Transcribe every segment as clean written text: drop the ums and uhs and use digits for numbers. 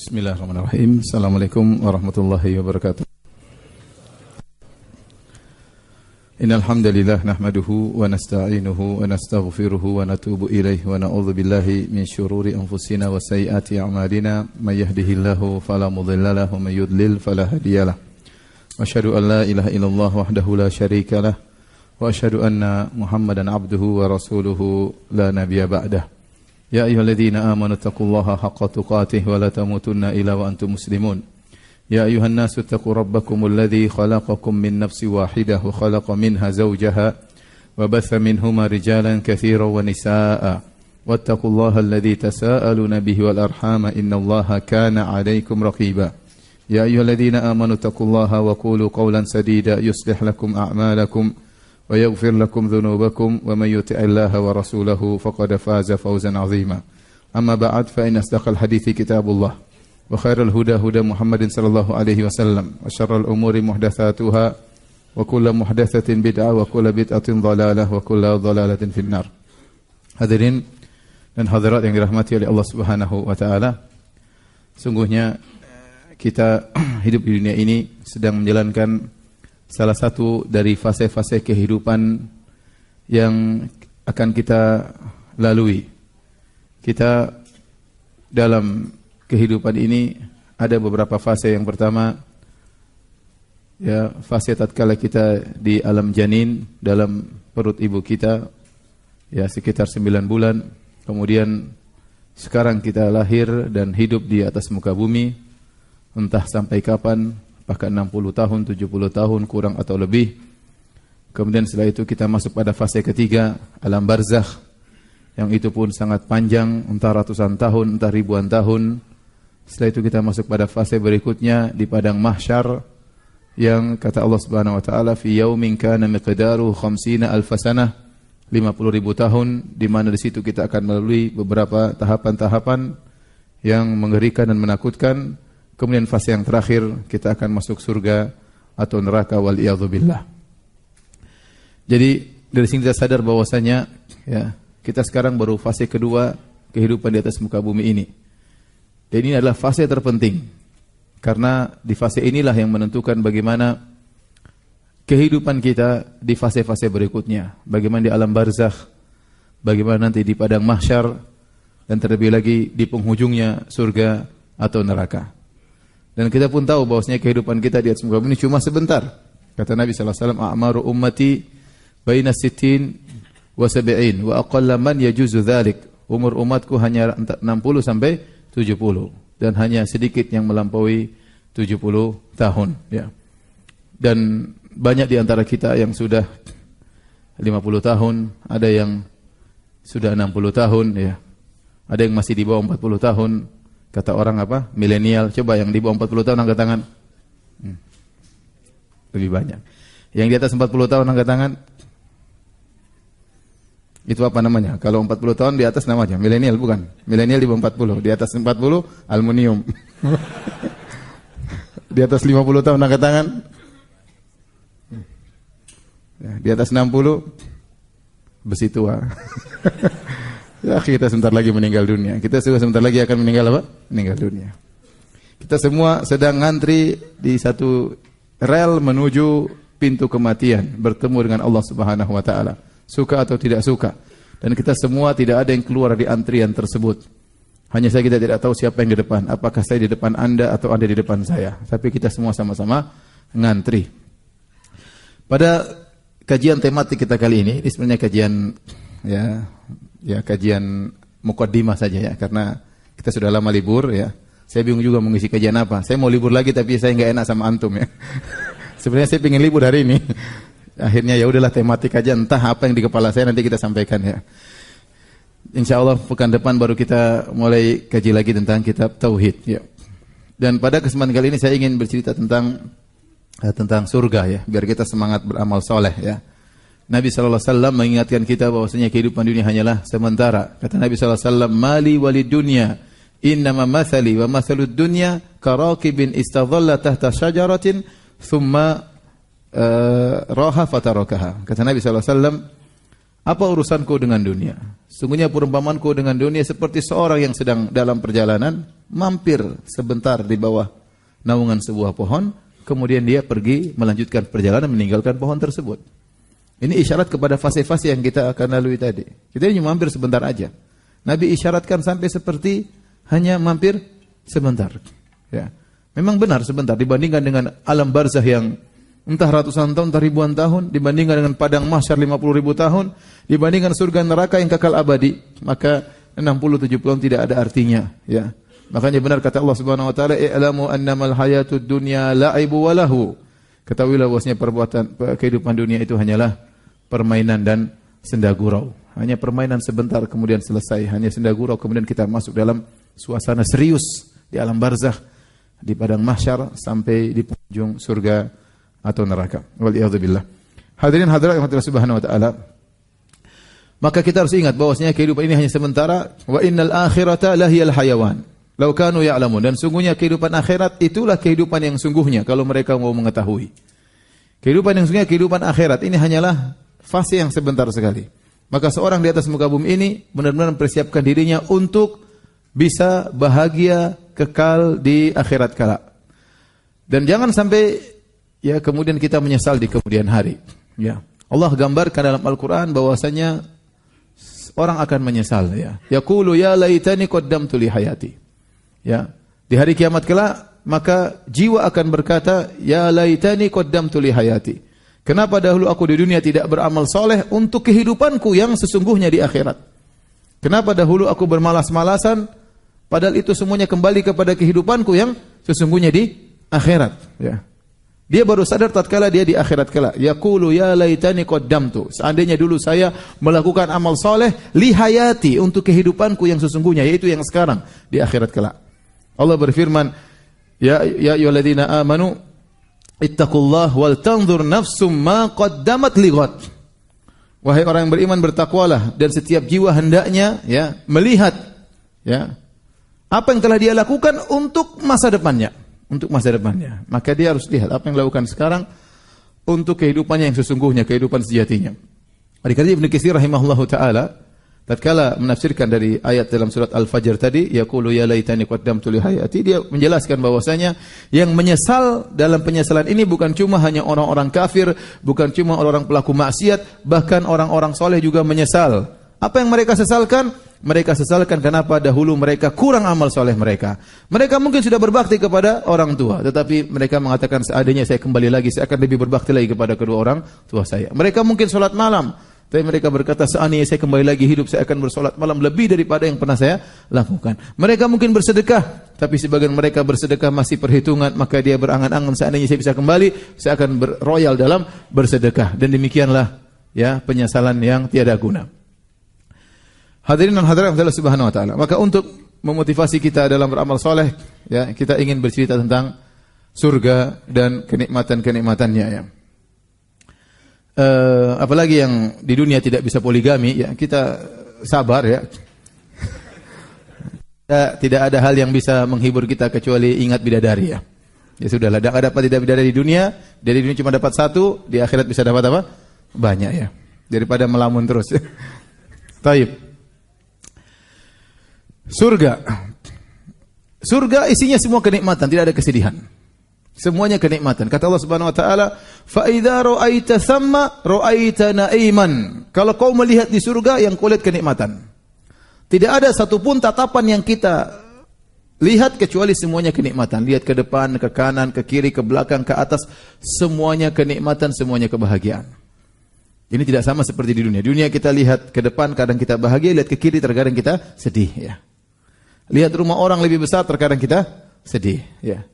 Bismillahirrahmanirrahim. Assalamualaikum warahmatullahi wabarakatuh. Innal hamdalillah nahmaduhu wa nasta'inuhu wa nastaghfiruhu wa natubu ilaihi wa na'udzu billahi min syururi anfusina wa sayyiati a'malina may yahdihillahu fala mudilla lahu wa may yudlil fala hadiyalah. Wa asyhadu an la ilaha illallah wahdahu la syarika lah wa asyhadu anna Muhammadan abduhu wa rasuluhu la nabiyya ba'dah. Ya ayyuhalladzina amanu taqullaha haqqa tuqatih wa la tamutunna illa wa antum muslimun. Ya ayyuhan nasu taqu rabbakumul ladzi khalaqakum min nafsin wahidah wa khalaqa minha zawjaha wa batha minhuma rijalan katsiran wa nisaa'a. Wattaqullaha alladzi tasaaluna bihi wal arhama innallaha kana 'alaykum raqiba. Ya ayyuhalladzina amanu taqullaha wa qulu qawlan sadida yuslih lakum a'malakum wa yaghfir lakum dhunubakum wa may yuti'illaha wa rasulahu faqad faza fawzan 'azima. Amma ba'd fa inna asdaqal hadithi kitabullah wa khairal huda huda Muhammadin sallallahu alaihi wasallam wa syarral umuri muhdatsatuha wa kullu muhdatsatin bid'ah wa kullu bid'atin dhalalah wa kullu dhalalatin finnar. Hadirin dan hadirat yang dirahmati oleh Allah Subhanahu wa taala, sungguhnya kita hidup di dunia ini sedang menjalankan salah satu dari fase-fase kehidupan yang akan kita lalui. Kita dalam kehidupan ini ada beberapa fase. Yang pertama, ya, fase tatkala kita di alam janin, dalam perut ibu kita, ya, sekitar 9 bulan. Kemudian sekarang kita lahir dan hidup di atas muka bumi, entah sampai kapan, bahkan 60 tahun, 70 tahun, kurang atau lebih. Kemudian setelah itu kita masuk pada fase ketiga, alam barzakh, yang itu pun sangat panjang, entah ratusan tahun, entah ribuan tahun. Setelah itu kita masuk pada fase berikutnya di padang mahsyar, yang kata Allah Subhanahu wa taala, fi yaumin kana miqdaru 50 alf sanah, 50.000 tahun, di mana di situ kita akan melalui beberapa tahapan-tahapan yang mengerikan dan menakutkan. Kemudian fase yang terakhir kita akan masuk surga atau neraka, wal iyadzubillah. Jadi dari sini kita sadar bahwasanya, ya, kita sekarang baru fase kedua kehidupan di atas muka bumi ini. Dan ini adalah fase terpenting, karena di fase inilah yang menentukan bagaimana kehidupan kita di fase-fase berikutnya. Bagaimana di alam barzakh, bagaimana nanti di padang mahsyar, dan terlebih lagi di penghujungnya surga atau neraka. Dan kita pun tahu bahwasanya kehidupan kita di atas muka bumi ini cuma sebentar. Kata Nabi sallallahu alaihi wasallam, "A'maru ummati baina 60 wa 70 wa aqalla man yajuzu dzalik." Umur umatku hanya 60 sampai 70 dan hanya sedikit yang melampaui 70 tahun, ya. Dan banyak di antara kita yang sudah 50 tahun, ada yang sudah 60 tahun, ya. Ada yang masih di bawah 40 tahun. Kata orang apa? Milenial. Coba yang di bawah 40 tahun angkat tangan. Lebih banyak. Yang di atas 40 tahun angkat tangan. Itu apa namanya? Kalau 40 tahun di atas namanya milenial, bukan? Milenial di bawah 40. Di atas 40 aluminium. Di atas 50 tahun angkat tangan. Ya, di atas 60 besi tua. Ya, kita sebentar lagi meninggal dunia. Kita sebentar lagi akan meninggal apa? Meninggal dunia. Kita semua sedang ngantri di satu rel menuju pintu kematian, bertemu dengan Allah Subhanahu wa taala. Suka atau tidak suka. Dan kita semua tidak ada yang keluar dari antrian tersebut. Hanya saja kita tidak tahu siapa yang di depan. Apakah saya di depan Anda atau Anda di depan saya. Tapi kita semua sama-sama ngantri. Pada kajian tematik kita kali ini sebenarnya kajian, ya, kajian mukaddimah saja, ya, karena kita sudah lama libur, ya. Saya bingung juga mengisi kajian apa. Saya mau libur lagi tapi saya nggak enak sama antum, ya. Sebenarnya saya ingin libur hari ini. Akhirnya ya udahlah tematik aja, entah apa yang di kepala saya nanti kita sampaikan, ya. Insyaallah pekan depan baru kita mulai kaji lagi tentang kitab tauhid, ya. Dan pada kesempatan kali ini saya ingin bercerita tentang surga, ya, biar kita semangat beramal soleh, ya. Nabi sallallahu alaihi wasallam mengingatkan kita bahwasanya kehidupan dunia hanyalah sementara. Kata Nabi sallallahu alaihi wasallam, "Mali walid dunya, innama mathali wa mathalud dunya karaqibin istadhalla tahta syajaratin thumma raha fatarakaha." Kata Nabi sallallahu alaihi wasallam, Apa urusanku dengan dunia? Sungguhnya perumpamanku dengan dunia seperti seorang yang sedang dalam perjalanan, mampir sebentar di bawah naungan sebuah pohon, kemudian dia pergi melanjutkan perjalanan meninggalkan pohon tersebut. Ini isyarat kepada fase-fase yang kita akan lalui tadi. Kita hanya mampir sebentar aja. Nabi isyaratkan sampai seperti hanya mampir sebentar. Ya. Memang benar sebentar dibandingkan dengan alam barzah yang entah ratusan tahun, entah ribuan tahun, dibandingkan dengan padang mahsyar 50.000 tahun, dibandingkan surga neraka yang kekal abadi, maka 60-70 tahun tidak ada artinya. Ya. Makanya benar kata Allah Subhanahu Wa Taala, "I'lamu annamal hayatud dunya la'ibu wa lahu." Ketahuilah bahwasanya kehidupan dunia itu hanyalah permainan dan senda gurau. Hanya permainan sebentar kemudian selesai, hanya senda gurau kemudian kita masuk dalam suasana serius di alam barzakh, di padang mahsyar sampai di penghujung surga atau neraka. Waliyadzubillah. Hadirin hadirat yang Allah Subhanahu wa taala. Maka kita harus ingat bahwasanya kehidupan ini hanya sementara, wa innal akhirata lahiyal hayawan. Lau kanu ya'lamun, dan sungguhnya kehidupan akhirat itulah kehidupan yang sungguhnya kalau mereka mau mengetahui. Kehidupan yang sungguhnya kehidupan akhirat ini hanyalah fase yang sebentar sekali. Maka seorang di atas muka bumi ini benar-benar mempersiapkan dirinya untuk bisa bahagia kekal di akhirat kala. Dan jangan sampai ya kemudian kita menyesal di kemudian hari. Ya. Allah gambarkan dalam Al-Qur'an bahwasanya orang akan menyesal ya. Yaqulu ya laitani qaddamtu li hayati. Ya. Di hari kiamat kelak maka jiwa akan berkata ya laitani qaddamtu li hayati. Kenapa dahulu aku di dunia tidak beramal soleh untuk kehidupanku yang sesungguhnya di akhirat? Kenapa dahulu aku bermalas-malasan padahal itu semuanya kembali kepada kehidupanku yang sesungguhnya di akhirat, ya. Dia baru sadar tatkala dia di akhirat kelak. Yaqulu ya laitani qaddamtu. Seandainya dulu saya melakukan amal soleh li hayati, untuk kehidupanku yang sesungguhnya, yaitu yang sekarang di akhirat kelak. Allah berfirman, ya ayyuhalladzina amanu ittaqullah wal tanzur nafsum ma qaddamat lighad. Wahai orang yang beriman, bertakwalah dan setiap jiwa hendaknya ya melihat ya apa yang telah dia lakukan untuk masa depannya. Untuk masa depannya. Maka dia harus lihat apa yang dilakukan sekarang untuk kehidupannya yang sesungguhnya, kehidupan sejatinya. Adik-adik Ibnu Katsir rahimahullahu taala tatkala menafsirkan dari ayat dalam surat Al-Fajr tadi, yaqulu ya laitani qaddamtu li hayati, dia menjelaskan bahwasanya yang menyesal dalam penyesalan ini bukan cuma hanya orang-orang kafir, bukan cuma orang-orang pelaku maksiat, bahkan orang-orang soleh juga menyesal. Apa yang mereka sesalkan? Mereka sesalkan kenapa dahulu mereka kurang amal soleh mereka. Mereka mungkin sudah berbakti kepada orang tua, tetapi mereka mengatakan seandainya saya kembali lagi, saya akan lebih berbakti lagi kepada kedua orang tua saya. Mereka mungkin sholat malam, tapi mereka berkata seandainya saya kembali lagi hidup, saya akan bersolat malam lebih daripada yang pernah saya lakukan. Mereka mungkin bersedekah, tapi sebagian mereka bersedekah masih perhitungan, maka dia berangan-angan seandainya saya bisa kembali, saya akan berroyal dalam bersedekah. Dan demikianlah ya penyesalan yang tiada guna. Hadirin dan hadirat Allah Subhanahu wa taala. Maka untuk memotivasi kita dalam beramal soleh, ya, kita ingin bercerita tentang surga dan kenikmatan-kenikmatannya, ya. Apalagi yang di dunia tidak bisa poligami, ya, kita sabar, ya. Tidak ada hal yang bisa menghibur kita kecuali ingat bidadari, ya. Ya sudahlah, tidak dapat tidak bidadari di dunia, dari dunia cuma dapat satu, di akhirat bisa dapat apa? Banyak, ya. Daripada melamun terus. Taib. Surga isinya semua kenikmatan, tidak ada kesedihan. Semuanya kenikmatan. Kata Allah Subhanahu wa taala, "Fa idza ra'aita thamma ra'aita na'iman." Kalau kau melihat di surga, yang kau lihat kenikmatan. Tidak ada satupun tatapan yang kita lihat kecuali semuanya kenikmatan. Lihat ke depan, ke kanan, ke kiri, ke belakang, ke atas, semuanya kenikmatan, semuanya kebahagiaan. Ini tidak sama seperti di dunia. Di dunia kita lihat ke depan, kadang kita bahagia, lihat ke kiri, terkadang kita sedih, ya. Lihat rumah orang lebih besar, terkadang kita sedih, ya.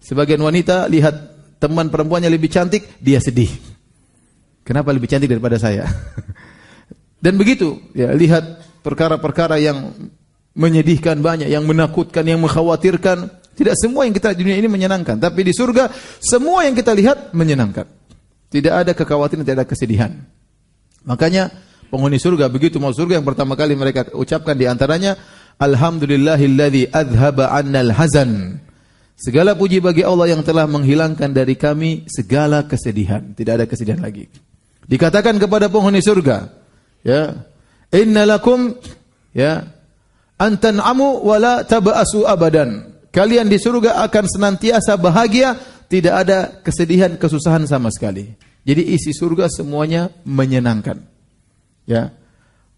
Sebagian wanita lihat teman perempuannya lebih cantik, dia sedih. Kenapa lebih cantik daripada saya? Dan begitu, ya, lihat perkara-perkara yang menyedihkan banyak, yang menakutkan, yang mengkhawatirkan. Tidak semua yang kita di dunia ini menyenangkan, tapi di surga semua yang kita lihat menyenangkan. Tidak ada kekhawatiran, tidak ada kesedihan. Makanya penghuni surga begitu mau surga, yang pertama kali mereka ucapkan di antaranya, alhamdulillahilladzi adhaba 'annal hazan. Segala puji bagi Allah yang telah menghilangkan dari kami segala kesedihan. Tidak ada kesedihan lagi. Dikatakan kepada penghuni surga, ya, innalakum ya an tan'amu wa la tab'asu abadan. Kalian di surga akan senantiasa bahagia, tidak ada kesedihan, kesusahan sama sekali. Jadi isi surga semuanya menyenangkan. Ya.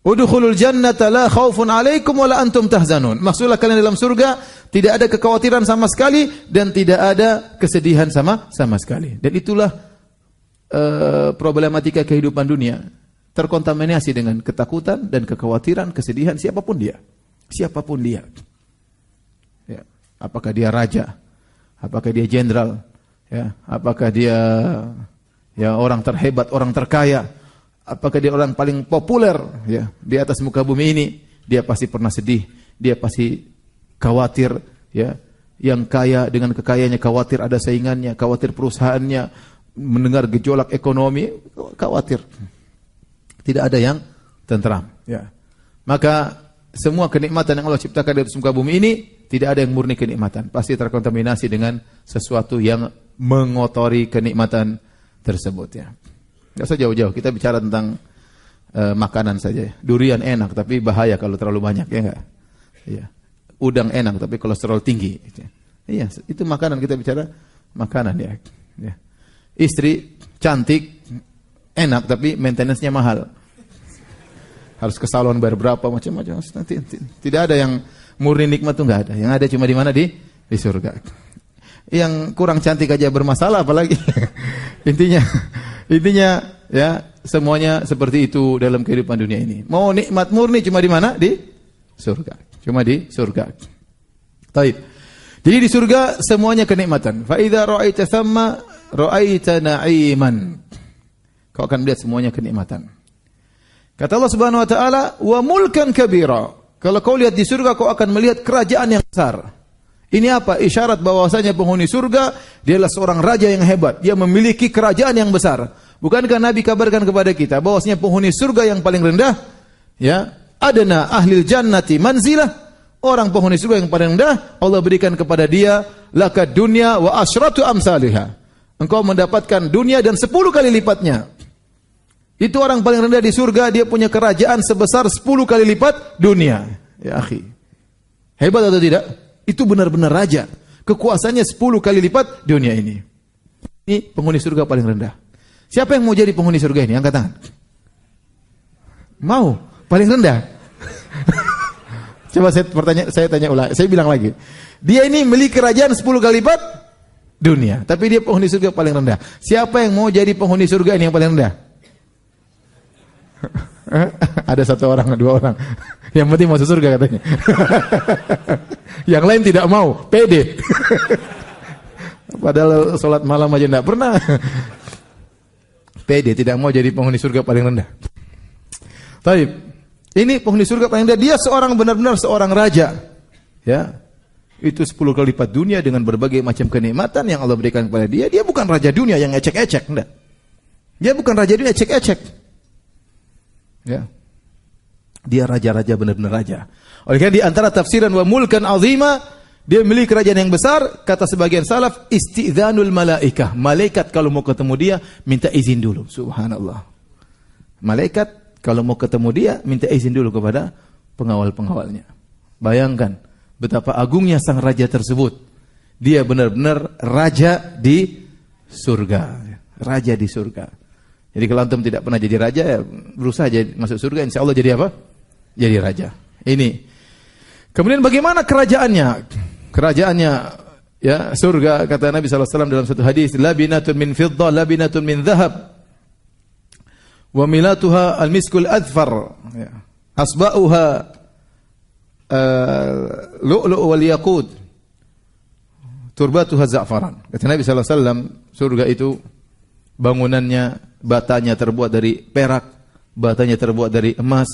Udkhulul jannata la khaufun 'alaikum wa la antum tahzanun. Maksudnya kalian dalam surga tidak ada kekhawatiran sama sekali dan tidak ada kesedihan sama sekali. Dan itulah problematika kehidupan dunia, terkontaminasi dengan ketakutan dan kekhawatiran, kesedihan siapapun dia. Siapapun dia. Ya. Apakah dia raja? Apakah dia jenderal? Ya, apakah dia ya orang terhebat, orang terkaya? Apakah dia orang paling populer ya di atas muka bumi ini? Dia pasti pernah sedih, dia pasti khawatir ya. Yang kaya dengan kekayaannya khawatir ada saingannya, khawatir perusahaannya mendengar gejolak ekonomi, khawatir. Tidak ada yang tentram ya. Maka semua kenikmatan yang Allah ciptakan di atas muka bumi ini tidak ada yang murni kenikmatan, pasti terkontaminasi dengan sesuatu yang mengotori kenikmatan tersebut ya. Enggak usah jauh-jauh, kita bicara tentang makanan saja. Durian enak tapi bahaya kalau terlalu banyak, ya enggak? Iya. Udang enak tapi kolesterol tinggi. Iya, itu makanan, kita bicara makanan ya. Ya. Istri cantik, enak tapi maintenance-nya mahal. Harus ke salon bayar berapa macam-macam. Tidak ada yang murni nikmat itu enggak ada. Yang ada cuma di mana? Di surga. Yang kurang cantik aja bermasalah apalagi. Intinya ya semuanya seperti itu dalam kehidupan dunia ini. Mau nikmat murni cuma di mana? Di surga. Cuma di surga. Baik. Jadi di surga semuanya kenikmatan. Fa idza ra'aita thamma ra'aita na'iman. Kau akan melihat semuanya kenikmatan. Kata Allah Subhanahu wa taala, wa mulkan kabira. Kalau kau lihat di surga kau akan melihat kerajaan yang besar. Ini apa? Isyarat bahwasanya penghuni surga dia adalah seorang raja yang hebat. Dia memiliki kerajaan yang besar. Bukankah Nabi kabarkan kepada kita bahwasanya penghuni surga yang paling rendah ya, adna ahlil jannati manzilah. Orang penghuni surga yang paling rendah Allah berikan kepada dia lakad dunya wa asyratu amsalihha. Engkau mendapatkan dunia dan 10 kali lipatnya. Itu orang paling rendah di surga, dia punya kerajaan sebesar 10 kali lipat dunia. Ya akhi. Hebat atau tidak? Itu benar-benar raja. Kekuasaannya 10 kali lipat dunia ini. Ini penghuni surga paling rendah. Siapa yang mau jadi penghuni surga ini? Angkat tangan. Mau? Paling rendah? Coba saya tanya ulang. Saya bilang lagi. Dia ini milik kerajaan 10 kali lipat dunia. Tapi dia penghuni surga paling rendah. Siapa yang mau jadi penghuni surga ini yang paling rendah? Ada 1 orang, 2 orang. Yang penting masuk surga katanya. Yang lain tidak mau, pede. Padahal sholat malam aja tidak pernah. Pede, tidak mau jadi penghuni surga paling rendah. Taib. Ini penghuni surga paling rendah. Dia seorang benar-benar seorang raja. Ya. Itu 10 kali lipat dunia dengan berbagai macam kenikmatan yang Allah berikan kepada dia. Dia bukan raja dunia yang ecek-ecek, enggak. Dia bukan raja dunia ecek-ecek. Ya. Dia raja-raja, benar-benar raja. Oleh karena di antara tafsiran wa mulkan azima, dia memiliki kerajaan yang besar. Kata sebagian salaf, istidzanul malaikah. Malaikat kalau mau ketemu dia minta izin dulu. Subhanallah. Malaikat kalau mau ketemu dia minta izin dulu kepada pengawal-pengawalnya. Bayangkan betapa agungnya sang raja tersebut. Dia benar-benar raja di surga. Raja di surga. Jadi kalau antum tidak pernah jadi raja, ya berusaha jadi masuk surga, insya Allah jadi apa? Jadi raja. Ini. Kemudian bagaimana kerajaannya? Kerajaannya ya surga, kata Nabi SAW dalam satu hadis, labinatun min fiddah, labinatun min dhahab, wa milatuha al-miskul adfar, ya. Asba'uha lu'lu' wal yaqut, turbatuha za'faran. Kata Nabi SAW, surga itu bangunannya, batanya terbuat dari perak, batanya terbuat dari emas.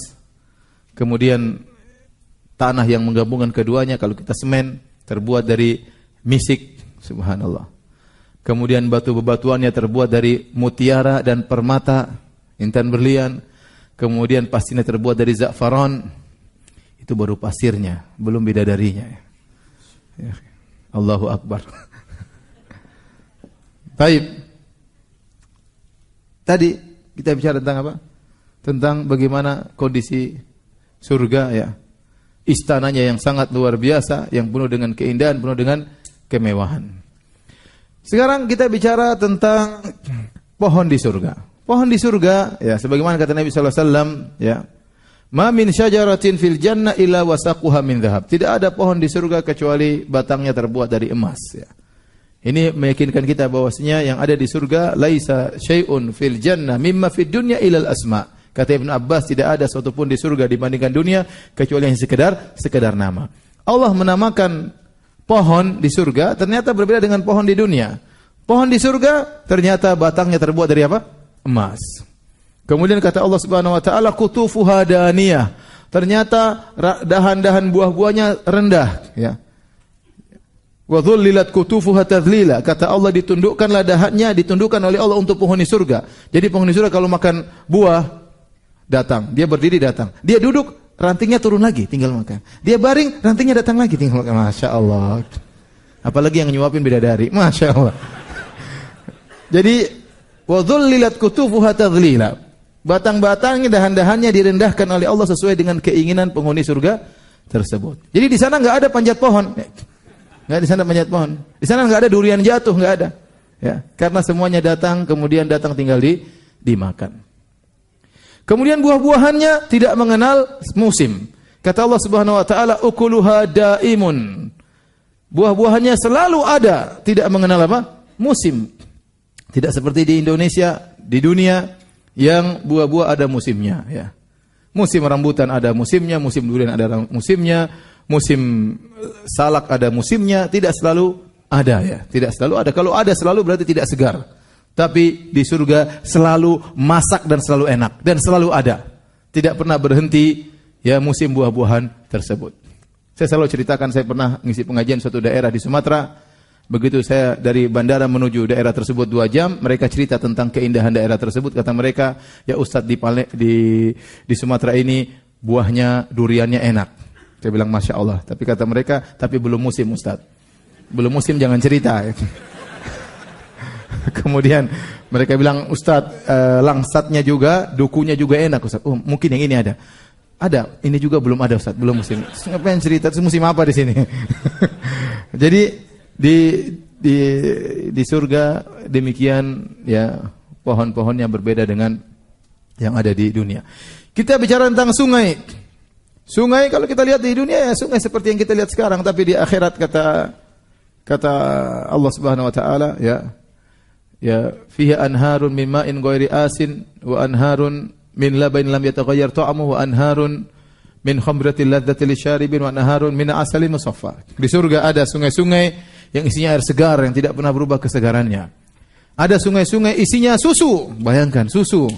Kemudian tanah yang menggabungkan keduanya kalau kita semen terbuat dari misik, subhanallah. Kemudian batu bebatuannya terbuat dari mutiara dan permata, intan berlian. Kemudian pastinya terbuat dari za'faran. Itu baru pasirnya, belum bidadarinya. Ya. Allahu Akbar. Baik. Tadi kita bicara tentang apa? tentang bagaimana kondisi surga ya. Istananya yang sangat luar biasa, yang penuh dengan keindahan, penuh dengan kemewahan. Sekarang kita bicara tentang pohon di surga. Pohon di surga ya, sebagaimana kata Nabi sallallahu alaihi wasallam ya. Ma min syajaratin fil jannah illa wasaquha min dhahab. Tidak ada pohon di surga kecuali batangnya terbuat dari emas ya. Ini meyakinkan kita bahwasanya yang ada di surga laisa syai'un fil jannah mimma fid dunya ilal asma. Kata Ibn Abbas, tidak ada sesuatu pun di surga dibandingkan dunia kecuali yang sekedar nama. Allah menamakan pohon di surga ternyata berbeda dengan pohon di dunia. Pohon di surga ternyata batangnya terbuat dari apa? Emas. Kemudian kata Allah Subhanahu wa taala qutufuha daniyah. Ternyata dahan-dahan buah-buahnya rendah ya. Wa dhullilat qutufuha tadlila. Kata Allah ditundukkanlah dahannya, ditundukkan oleh Allah untuk penghuni surga. Jadi penghuni surga kalau makan buah datang, dia berdiri datang. Dia duduk, rantingnya turun lagi, tinggal makan. Dia baring, rantingnya datang lagi, tinggal makan. Masya Allah. Apalagi yang nyuapin bidadari. Masya Allah. Jadi, wa dhullilat qutufuha tadlila. Batang-batangnya, dahan-dahannya direndahkan oleh Allah sesuai dengan keinginan penghuni surga tersebut. Jadi di sana nggak ada panjat pohon. Nggak di sana panjat pohon. Di sana nggak ada durian jatuh, nggak ada. Ya, karena semuanya datang, kemudian datang tinggal dimakan. Kemudian buah-buahannya tidak mengenal musim. Kata Allah Subhanahu wa taala, ukuluha daimun. Buah-buahannya selalu ada, tidak mengenal apa? Musim. Tidak seperti di Indonesia, di dunia yang buah-buah ada musimnya, ya. Musim rambutan ada musimnya, musim durian ada musimnya, musim salak ada musimnya, tidak selalu ada ya. Tidak selalu ada. Kalau ada selalu berarti tidak segar. Tapi di surga selalu masak dan selalu enak dan selalu ada. Tidak pernah berhenti ya musim buah-buahan tersebut. Saya selalu ceritakan saya pernah ngisi pengajian suatu daerah di Sumatera. Begitu saya dari bandara menuju daerah tersebut 2 jam, mereka cerita tentang keindahan daerah tersebut. Kata mereka, ya Ustadz di Sumatera ini buahnya duriannya enak. Saya bilang Masya Allah. Tapi kata mereka, tapi belum musim Ustadz. Belum musim jangan cerita. Kemudian mereka bilang, Ustadz, langsatnya juga, dukunya juga enak Ustadz. Oh, mungkin yang ini ada. Ada, ini juga belum ada Ustadz, belum musim. Ngapain cerita, musim apa di sini? Jadi di surga demikian ya, pohon-pohonnya berbeda dengan yang ada di dunia. Kita bicara tentang sungai. Sungai kalau kita lihat di dunia ya sungai seperti yang kita lihat sekarang, tapi di akhirat kata Allah Subhanahu wa taala ya fiha anharun min ma'in ghairi asin wa anharun min labanin lam yataghayyar ta'amuhu wa anharun min khamratil ladzatil lisyaribin wa anharun min asalin musaffa. Di surga ada sungai-sungai yang isinya air segar yang tidak pernah berubah kesegarannya. Ada sungai-sungai isinya susu. Bayangkan susu.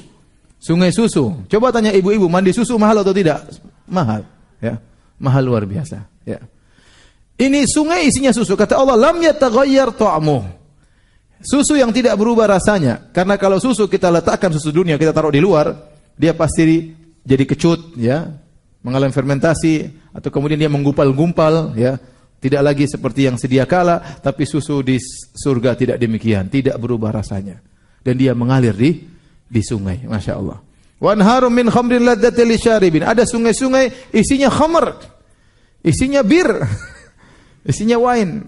Sungai susu. Coba tanya ibu-ibu, mandi susu mahal atau tidak? Mahal, ya. Mahal luar biasa, ya. Ini sungai isinya susu. Kata Allah, lam yataghayyar ta'amuhu. Susu yang tidak berubah rasanya. Karena kalau susu kita letakkan susu dunia, kita taruh di luar, dia pasti jadi kecut, ya, mengalami fermentasi, atau kemudian dia menggumpal-gumpal, ya, tidak lagi seperti yang sedia kala. Tapi susu di surga tidak demikian, tidak berubah rasanya, dan dia mengalir di sungai, masya Allah. Wa anharum min khamrin ladzatil lisyaribin. Ada sungai-sungai isinya khamr, isinya bir, isinya wine.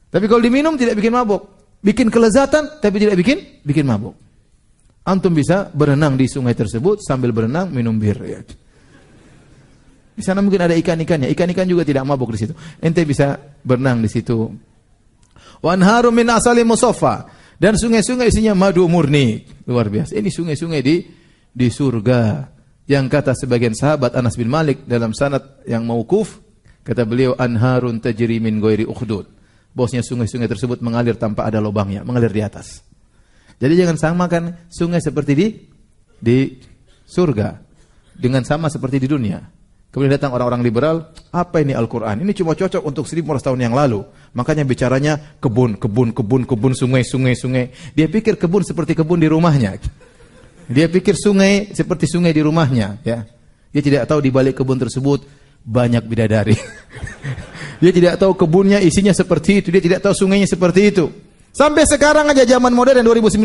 Tapi kalau diminum tidak bikin mabuk, bikin kelezatan tapi tidak bikin mabuk. Antum bisa berenang di sungai tersebut sambil berenang minum bir, ya. Di sana mungkin ada ikan-ikannya, ikan-ikan juga tidak mabuk di situ. Ente bisa berenang di situ. Wa anharum min asalin musaffa. Dan sungai-sungai isinya madu murni. Luar biasa. Ini sungai-sungai di surga. Yang kata sebagian sahabat Anas bin Malik dalam sanad yang mauquf, kata beliau anharun tajri min ghairi ukhdud. Bosnya sungai-sungai tersebut mengalir tanpa ada lubangnya, mengalir di atas. Jadi jangan samakan sungai seperti di surga dengan sama seperti di dunia. Kemudian datang orang-orang liberal, apa ini Al-Quran? Ini cuma cocok untuk 1400 tahun yang lalu. Makanya bicaranya kebun, sungai. Dia pikir kebun seperti kebun di rumahnya. Dia pikir sungai seperti sungai di rumahnya. Ya. Dia tidak tahu di balik kebun tersebut banyak bidadari. Dia tidak tahu kebunnya isinya seperti itu. Dia tidak tahu sungainya seperti itu. Sampai sekarang aja zaman modern 2019,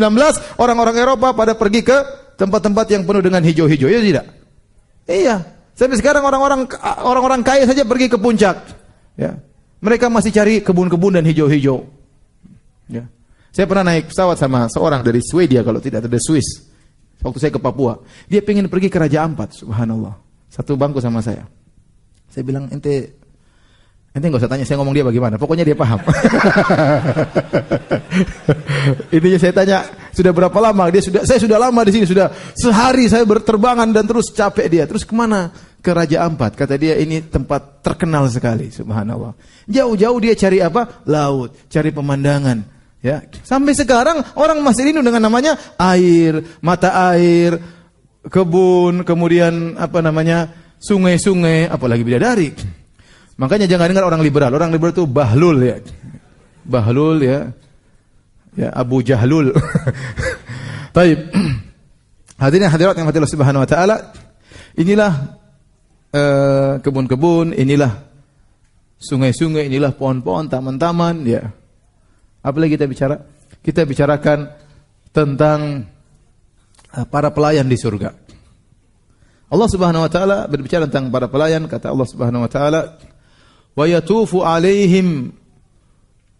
orang-orang Eropa pada pergi ke tempat-tempat yang penuh dengan hijau-hijau, ya tidak? Iya. Sampai sekarang orang kaya saja pergi ke puncak. Ya. Mereka masih cari kebun-kebun dan hijau-hijau. Ya. Saya pernah naik pesawat sama seorang dari Swedia, kalau tidak dari Swiss. Waktu saya ke Papua, dia pengen pergi ke Raja Ampat, subhanallah. Satu bangku sama saya. Saya bilang, ente nggak usah tanya saya ngomong dia bagaimana, pokoknya dia paham. Intinya saya tanya, sudah berapa lama? Saya sudah lama di sini, sudah sehari saya berterbangan dan terus capek dia. Terus kemana? Ke Raja Ampat. Kata dia ini tempat terkenal sekali, subhanallah. Jauh-jauh dia cari apa? Laut, cari pemandangan. Ya, sampai sekarang orang masih rindu dengan namanya air, mata air, kebun, kemudian sungai-sungai, apalagi bidadari. Makanya jangan dengar orang liberal. Orang liberal itu bahlul ya. Bahlul ya. Ya, Abu Jahlul. Baik. Hadirin hadirat yang Allah Subhanahu wa taala, inilah kebun-kebun, inilah sungai-sungai, inilah pohon-pohon, taman-taman ya. Apalagi kita bicara? Kita bicarakan tentang para pelayan di surga. Allah Subhanahu wa taala berbicara tentang para pelayan, kata Allah Subhanahu wa taala, wa yatufu alaihim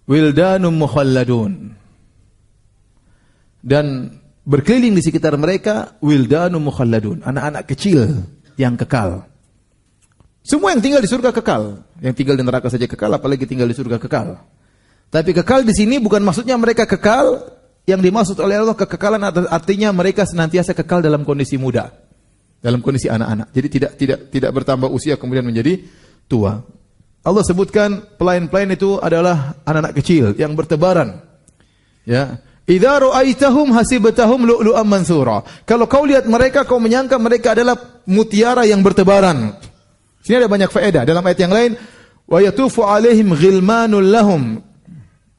wildanum mukhalladun. Dan berkeliling di sekitar mereka wildanum mukhalladun, anak-anak kecil yang kekal. Semua yang tinggal di surga kekal. Yang tinggal di neraka saja kekal, apalagi tinggal di surga kekal. Tapi kekal di sini bukan maksudnya mereka kekal, yang dimaksud oleh Allah kekekalan artinya mereka senantiasa kekal dalam kondisi muda, dalam kondisi anak-anak. Jadi tidak bertambah usia kemudian menjadi tua. Allah sebutkan pelayan-pelayan itu adalah anak-anak kecil yang bertebaran. Ya, idza ra'aitahum hasibtahum lu'lu'an mansura. Kalau kau lihat mereka, kau menyangka mereka adalah mutiara yang bertebaran. Sini ada banyak faedah. Dalam ayat yang lain, wa yatufu alaihim ghilmanul lahum,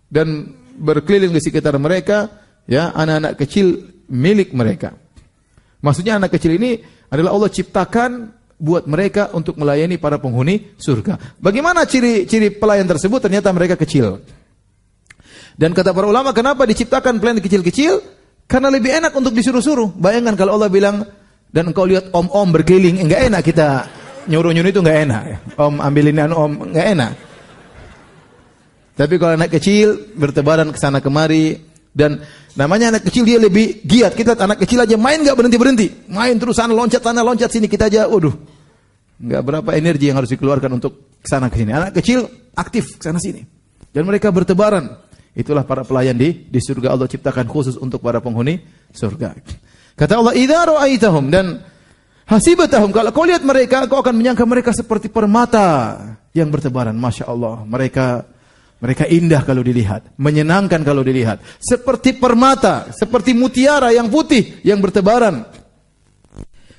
dan berkeliling di sekitar mereka ya anak-anak kecil milik mereka. Maksudnya anak kecil ini adalah Allah ciptakan buat mereka untuk melayani para penghuni surga. Bagaimana ciri-ciri pelayan tersebut? Ternyata mereka kecil. Dan kata para ulama, kenapa diciptakan pelayan kecil-kecil? Karena lebih enak untuk disuruh-suruh. Bayangkan kalau Allah bilang, dan engkau lihat om-om berkeliling, enggak enak kita nyuruh-nyuruh itu enggak enak. Om ambilin om, enggak enak. Tapi kalau anak kecil bertebaran ke sana kemari, dan namanya anak kecil dia lebih giat. Kita anak kecil aja main enggak berhenti-berhenti. Main terus sana loncat sini, kita aja enggak berapa energi yang harus dikeluarkan untuk ke sana ke sini. Anak kecil aktif ke sana sini. Dan mereka bertebaran. Itulah para pelayan di surga. Allah ciptakan khusus untuk para penghuni surga. Kata Allah, idza ra'aitahum, dan hasibatahum, kalau kau lihat mereka, kau akan menyangka mereka seperti permata yang bertebaran. Masya Allah, mereka indah kalau dilihat, menyenangkan kalau dilihat, seperti permata, seperti mutiara yang putih yang bertebaran.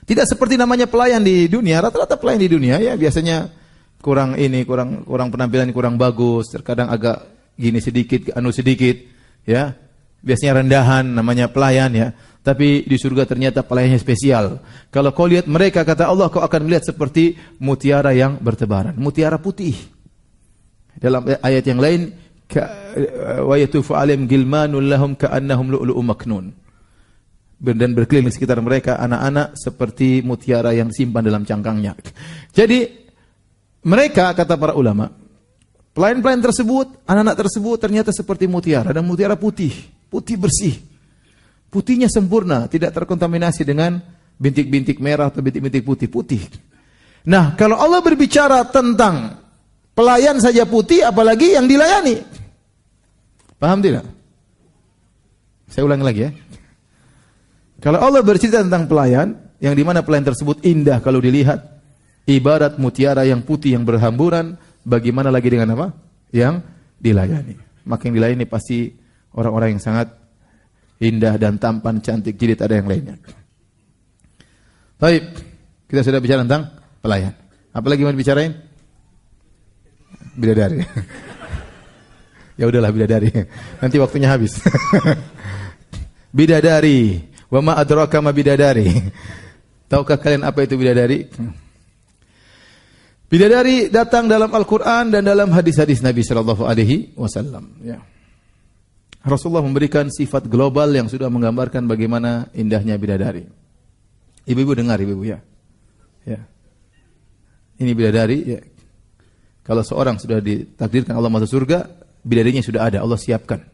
Tidak seperti namanya pelayan di dunia. Rata-rata pelayan di dunia ya biasanya kurang penampilan kurang bagus, terkadang agak gini sedikit, sedikit, ya. Biasanya rendahan namanya pelayan ya. Tapi di surga ternyata pelayannya spesial. Kalau kau lihat mereka, kata Allah, kau akan melihat seperti mutiara yang bertebaran, mutiara putih. Dalam ayat yang lain, wa yatufu alaihim gilmanul lahum ka'annahum lu'lu'um maknun. Dan berkeliling di sekitar mereka anak-anak seperti mutiara yang disimpan dalam cangkangnya. Jadi mereka, kata para ulama, pelayan-pelayan tersebut, anak-anak tersebut ternyata seperti mutiara, dan mutiara putih bersih. Putihnya sempurna, tidak terkontaminasi dengan bintik-bintik merah atau bintik-bintik putih. Nah, kalau Allah berbicara tentang pelayan saja putih, apalagi yang dilayani. Paham tidak? Saya ulangi lagi ya. Kalau Allah bercerita tentang pelayan, yang dimana pelayan tersebut indah kalau dilihat, ibarat mutiara yang putih yang berhamburan, bagaimana lagi dengan apa? Yang dilayani. Maka yang dilayani pasti orang-orang yang sangat indah dan tampan, cantik, jilid, ada yang lainnya. Baik, kita sudah bicara tentang pelayan. Apalagi mau dibicarain? Bidadari. Ya udahlah bidadari. Nanti waktunya habis. Bidadari. Wa ma adraka ma bidadari. Tahukah kalian apa itu bidadari? Bidadari datang dalam Al-Quran dan dalam hadis-hadis Nabi sallallahu alaihi wasallam. Ya. Rasulullah memberikan sifat global yang sudah menggambarkan bagaimana indahnya bidadari. Ibu-ibu dengar, ibu-ibu ya. Ya. Ini bidadari ya. Kalau seorang sudah ditakdirkan Allah masuk surga, bidadarinya sudah ada, Allah siapkan.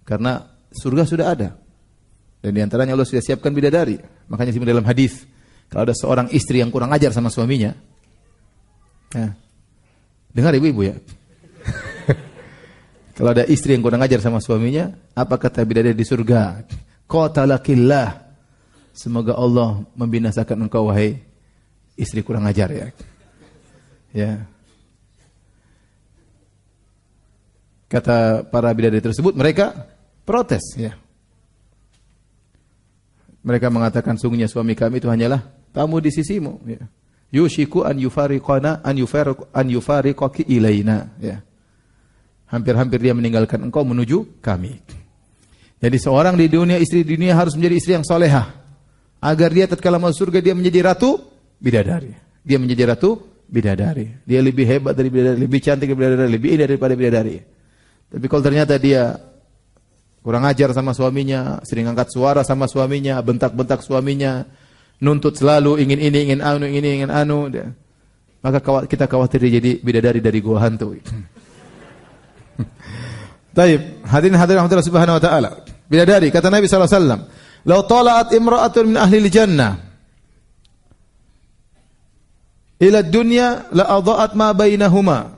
Karena surga sudah ada. Dan di antaranya Allah sudah siapkan bidadari. Makanya dalam hadis, kalau ada seorang istri yang kurang ajar sama suaminya, ya, dengar ibu-ibu ya. Kalau ada istri yang kurang ajar sama suaminya, apa kata bidadari di surga? Qatalakillah. Semoga Allah membinasakan engkau wahai istri kurang ajar ya. Ya. Kata para bidadari tersebut, mereka protes ya. Mereka mengatakan sungguhnya suami kami itu hanyalah tamu di sisimu ya. Yushiku an yufariqaki ilaina ya. Hampir-hampir dia meninggalkan engkau menuju kami. Jadi seorang di dunia, istri di dunia harus menjadi istri yang solehah. Agar dia tatkala masuk surga dia menjadi ratu bidadari. Dia menjadi ratu bidadari. Dia lebih hebat dari bidadari, lebih cantik dari bidadari, lebih indah daripada bidadari. Tapi kalau ternyata dia kurang ajar sama suaminya, sering angkat suara sama suaminya, bentak-bentak suaminya, nuntut selalu ingin ini, ingin anu, maka kita khawatir dia jadi bidadari dari gua hantu. Taib, hadirin rahmatullah subhanahu wa ta'ala. Bidadari, kata Nabi SAW, "Lau tala'at imra'atun min ahli al-jannah ila dunya la adha'at ma bainahuma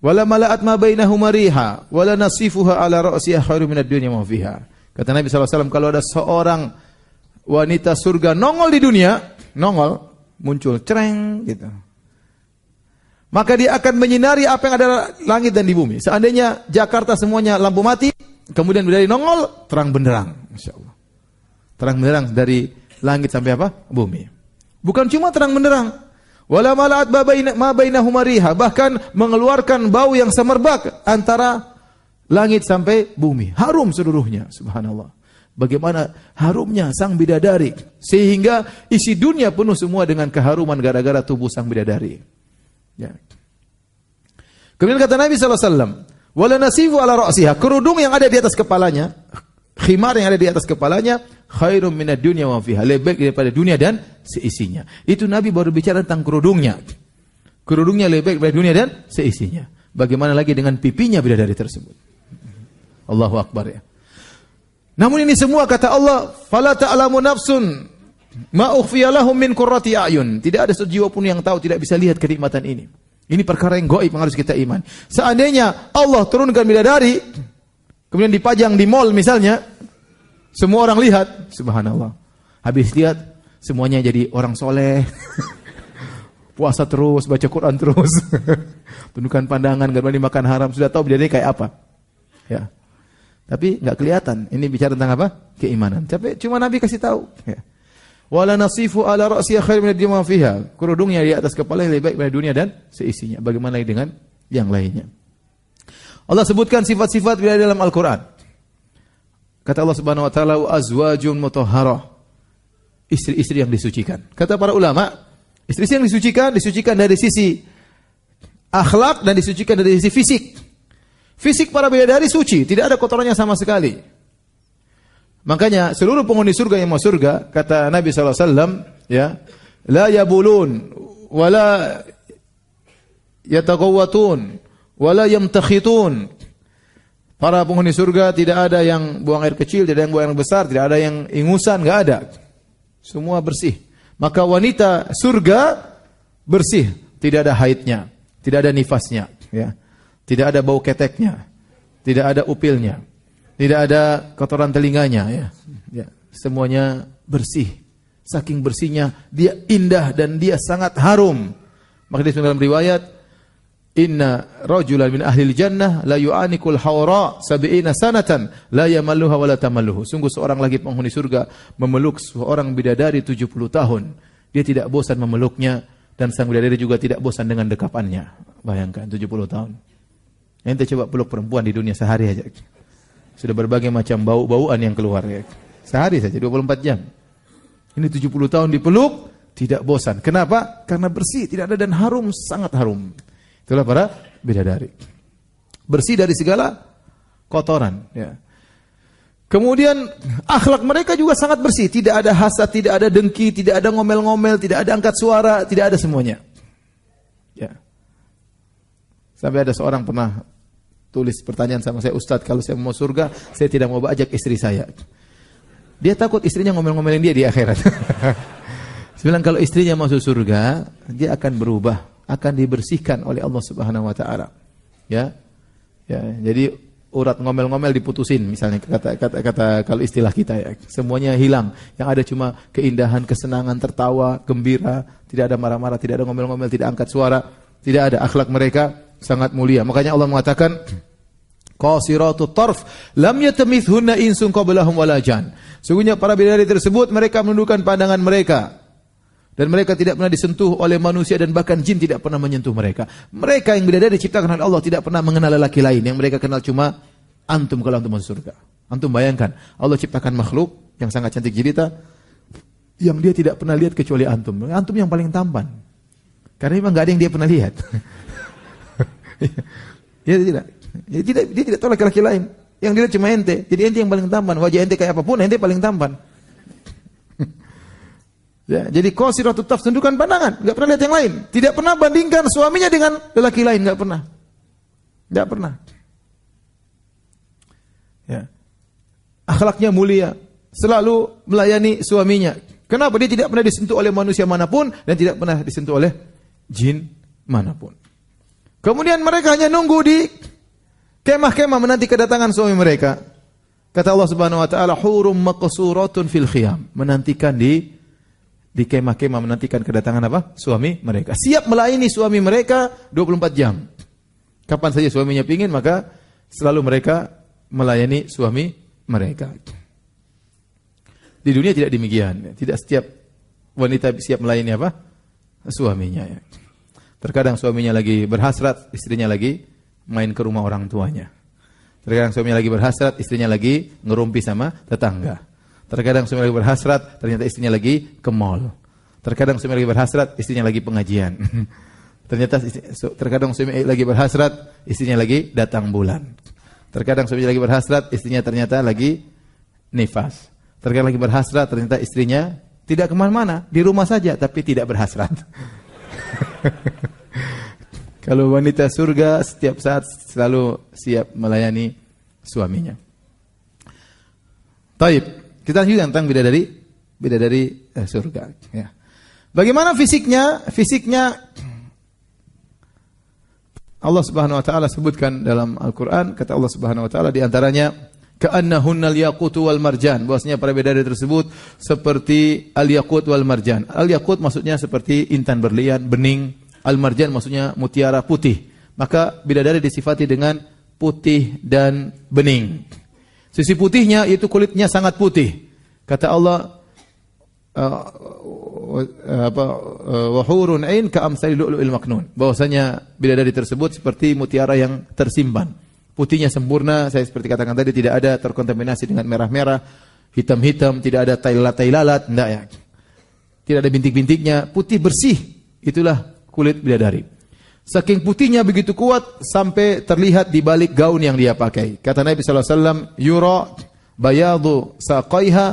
wala mala'at ma bainahuma riha wala nasifuha ala ra'siha khairu min ad-dunya ma fiha." Kata Nabi SAW, kalau ada seorang wanita surga nongol di dunia, nongol, muncul, cereng gitu, maka dia akan menyinari apa yang ada langit dan di bumi. Seandainya Jakarta semuanya lampu mati, kemudian dari nongol, terang benderang, Masya Allah. Terang benderang dari langit sampai apa? Bumi. Bukan cuma terang benderang, wala mala'at ma bainahuma riha, bahkan mengeluarkan bau yang semerbak antara langit sampai bumi. Harum seluruhnya, subhanallah. Bagaimana harumnya sang bidadari, sehingga isi dunia penuh semua dengan keharuman gara-gara tubuh sang bidadari. Ya. Kemudian kata Nabi SAW, wala nasifu ala ra'siha, kerudung yang ada di atas kepalanya, khimar yang ada di atas kepalanya, khairum minad dunya wa fiha, lebih baik daripada dunia dan seisinya. Itu Nabi baru bicara tentang kerudungnya. Kerudungnya lebih baik daripada dunia dan seisinya. Bagaimana lagi dengan pipinya bidadari tersebut? Allahu Akbar ya. Namun ini semua kata Allah, fala ta'lamu nafsun ma ukhfiya lahum min qurrati a'yun. Tidak ada sejiwa pun yang tahu, tidak bisa lihat kenikmatan ini. Ini perkara yang gaib yang harus kita iman. Seandainya Allah turunkan bidadari, kemudian dipajang di mall misalnya, semua orang lihat, subhanallah. Habis lihat, semuanya jadi orang soleh. Puasa terus, baca Quran terus. Tundukkan pandangan, gak berani makan haram. Sudah tahu bidadari kayak apa. Ya. Tapi nggak kelihatan. Ini bicara tentang apa? Keimanan. Tapi cuma Nabi kasih tahu. Ya. Wala nasifu ala ra'siha khair min ad-dunya fiha. Kerudungnya di atas kepala lebih baik dari dunia dan seisinya. Bagaimana dengan yang lainnya? Allah sebutkan sifat-sifat bidadari dalam Al-Qur'an. Kata Allah Subhanahu wa taala, azwajun mutahharah. Istri-istri yang disucikan. Kata para ulama, istri-istri yang disucikan dari sisi akhlak dan disucikan dari sisi fisik. Fisik para bidadari suci, tidak ada kotorannya sama sekali. Makanya seluruh penghuni surga yang masuk surga, kata Nabi SAW, ya, la yabulun, wala yataqawwatun, wala yamtakhitun. Para penghuni surga tidak ada yang buang air kecil, tidak ada yang buang air besar, tidak ada yang ingusan, enggak ada. Semua bersih. Maka wanita surga bersih, tidak ada haidnya, tidak ada nifasnya, ya. Tidak ada bau keteknya, tidak ada upilnya, tidak ada kotoran telinganya, ya. Ya, semuanya bersih. Saking bersihnya, dia indah dan dia sangat harum. Maka dalam riwayat, inna rajulan min ahlil jannah la yu'anikul hawra 70 sanatan la yamalluha wa la tamalluhu. Sungguh seorang lagi penghuni surga memeluk seorang bidadari 70 tahun. Dia tidak bosan memeluknya dan sang bidadari juga tidak bosan dengan dekapannya. Bayangkan 70 tahun. Ente coba peluk perempuan di dunia sehari aja. Sudah berbagai macam bau-bauan yang keluar ya. Sehari saja 24 jam. Ini 70 tahun dipeluk tidak bosan. Kenapa? Karena bersih, tidak ada dan harum, sangat harum. Itulah para bidadari. Bersih dari segala kotoran ya. Kemudian akhlak mereka juga sangat bersih, tidak ada hasad, tidak ada dengki, tidak ada ngomel-ngomel, tidak ada angkat suara, tidak ada semuanya. Ya. Sampai ada seorang pernah tulis pertanyaan sama saya, Ustadz, kalau saya mau surga, saya tidak mau ajak istri saya. Dia takut istrinya ngomel-ngomelin dia di akhirat. Saya bilang kalau istrinya masuk surga, dia akan berubah, akan dibersihkan oleh Allah Subhanahu wa taala. Ya. Ya, jadi urat ngomel-ngomel diputusin misalnya kata kalau istilah kita ya. Semuanya hilang. Yang ada cuma keindahan, kesenangan, tertawa, gembira, tidak ada marah-marah, tidak ada ngomel-ngomel, tidak angkat suara, tidak ada. Akhlak mereka sangat mulia. Makanya Allah mengatakan qasiratut tarf lam yatamithunna insun qablahum wala jan. Sungguhnya para bidadari tersebut mereka menundukkan pandangan mereka dan mereka tidak pernah disentuh oleh manusia dan bahkan jin tidak pernah menyentuh mereka. Mereka yang bidadari diciptakan oleh Allah tidak pernah mengenal lelaki lain. Yang mereka kenal cuma antum kalau antum masuk surga. Antum bayangkan, Allah ciptakan makhluk yang sangat cantik jelita yang dia tidak pernah lihat kecuali antum. Antum yang paling tampan. Karena memang enggak ada yang dia pernah lihat. Dia tidak tahu laki-laki lain. Yang dilihat cuma ente. Jadi ente yang paling tampan. Wajah ente kayak apapun, ente paling tampan. Ya, jadi qasiratut tarf, tundukan pandangan, enggak pernah lihat yang lain. Tidak pernah bandingkan suaminya dengan lelaki lain, enggak pernah. Enggak pernah. Ya. Akhlaknya mulia, selalu melayani suaminya. Kenapa? Dia tidak pernah disentuh oleh manusia manapun dan tidak pernah disentuh oleh jin manapun. Kemudian mereka hanya nunggu di kemah-kemah menanti kedatangan suami mereka. Kata Allah Subhanahu wa taala, hurum maqsuratun fil khiyam, menantikan di kemah-kemah, menantikan kedatangan apa? Suami mereka. Siap melayani suami mereka 24 jam. Kapan saja suaminya pingin, maka selalu mereka melayani suami mereka. Di dunia tidak demikian. Tidak setiap wanita siap melayani apa? Suaminya. Terkadang suaminya lagi berhasrat, istrinya lagi main ke rumah orang tuanya. Terkadang suaminya lagi berhasrat, istrinya lagi ngerumpi sama tetangga. Terkadang suami lagi berhasrat, ternyata istrinya lagi ke mall. Terkadang suami lagi berhasrat, istrinya lagi pengajian. Terkadang suami lagi berhasrat, istrinya lagi datang bulan. Terkadang suami lagi berhasrat, istrinya ternyata lagi nifas. Terkadang lagi berhasrat, ternyata istrinya tidak kemana-mana, di rumah saja, tapi tidak berhasrat. Kalau wanita surga setiap saat selalu siap melayani suaminya. Taib. Kita lanjutkan tentang bidadari surga. Ya. Bagaimana fisiknya? Fisiknya Allah Subhanahu wa taala sebutkan dalam Al-Qur'an, kata Allah Subhanahu wa taala di antaranya ka'annahunnal yaqutu wal marjan. Bahwasanya para bidadari tersebut seperti al-yaqut wal marjan. Al-yaqut maksudnya seperti intan berlian, bening. Al-marjan maksudnya mutiara putih. Maka bidadari disifati dengan putih dan bening. Sisi putihnya itu kulitnya sangat putih. Kata Allah wa hurun ain ka'amsali lu'lu'il maknun. Bahwasanya bidadari tersebut seperti mutiara yang tersimpan. Putihnya sempurna, saya seperti katakan tadi tidak ada terkontaminasi dengan merah-merah, hitam-hitam, tidak ada tailalat, enggak ya. Tidak ada bintik-bintiknya, putih bersih. Itulah kulit bidadari. Saking putihnya begitu kuat sampai terlihat di balik gaun yang dia pakai. Kata Nabi sallallahu alaihi wasallam, "Yura bayadu saqaiha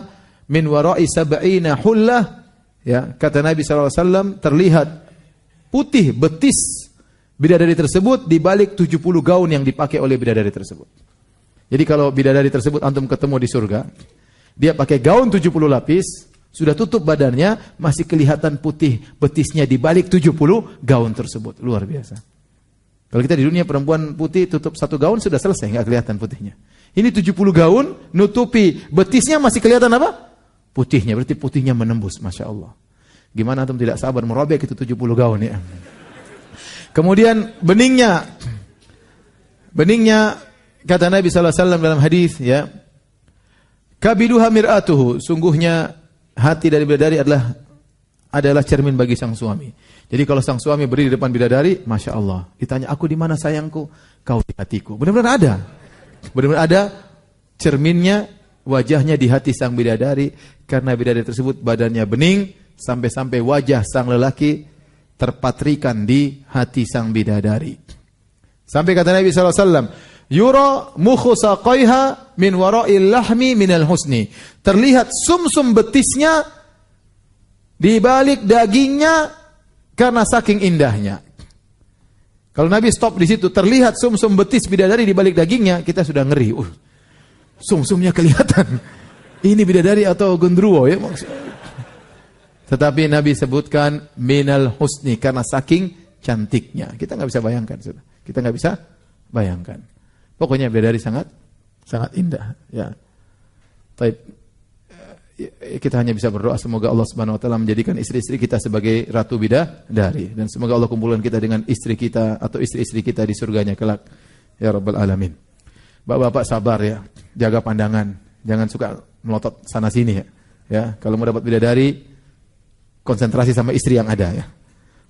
min wara'i sab'ina hullah." Ya, kata Nabi sallallahu alaihi wasallam, terlihat putih betis bidadari tersebut di balik 70 gaun yang dipakai oleh bidadari tersebut. Jadi kalau bidadari tersebut antum ketemu di surga, dia pakai gaun 70 lapis, sudah tutup badannya, masih kelihatan putih betisnya di balik 70 gaun tersebut. Luar biasa. Kalau kita di dunia perempuan putih tutup satu gaun sudah selesai, nggak kelihatan putihnya. Ini 70 gaun, nutupi betisnya masih kelihatan apa? Putihnya, berarti putihnya menembus, Masya Allah. Gimana antum tidak sabar merobek itu 70 gaun ya. Kemudian beningnya kata Nabi SAW dalam hadis ya, kabiduha mir'atuhu, sungguhnya hati dari bidadari adalah cermin bagi sang suami. Jadi kalau sang suami berdiri di depan bidadari, Masya Allah, ditanya, aku di mana sayangku? Kau di hatiku. Benar-benar ada. Benar-benar ada cerminnya, wajahnya di hati sang bidadari, karena bidadari tersebut badannya bening, sampai-sampai wajah sang lelaki terpatrikan di hati sang bidadari. Sampai kata Nabi SAW, Yura mukhu saqaiha min wara'il lahmi minal husni. Terlihat sumsum betisnya di balik dagingnya karena saking indahnya. Kalau Nabi stop di situ, terlihat sumsum betis bidadari di balik dagingnya, kita sudah ngeri. Sumsumnya kelihatan. Ini bidadari atau gendruwo ya maksudnya. Tetapi Nabi sebutkan minal husni karena saking cantiknya. Kita nggak bisa bayangkan, sudah. Kita nggak bisa bayangkan. Pokoknya bidadari sangat indah. Ya. Taib. Kita hanya bisa berdoa semoga Allah Subhanahu Wa Taala menjadikan istri-istri kita sebagai ratu bidadari dan semoga Allah kumpulkan kita dengan istri kita atau istri-istri kita di surganya kelak. Ya Rabbal Alamin. Bapak-bapak sabar ya, jaga pandangan, jangan suka melotot sana sini ya. Ya, kalau mau dapat bidadari konsentrasi sama istri yang ada ya.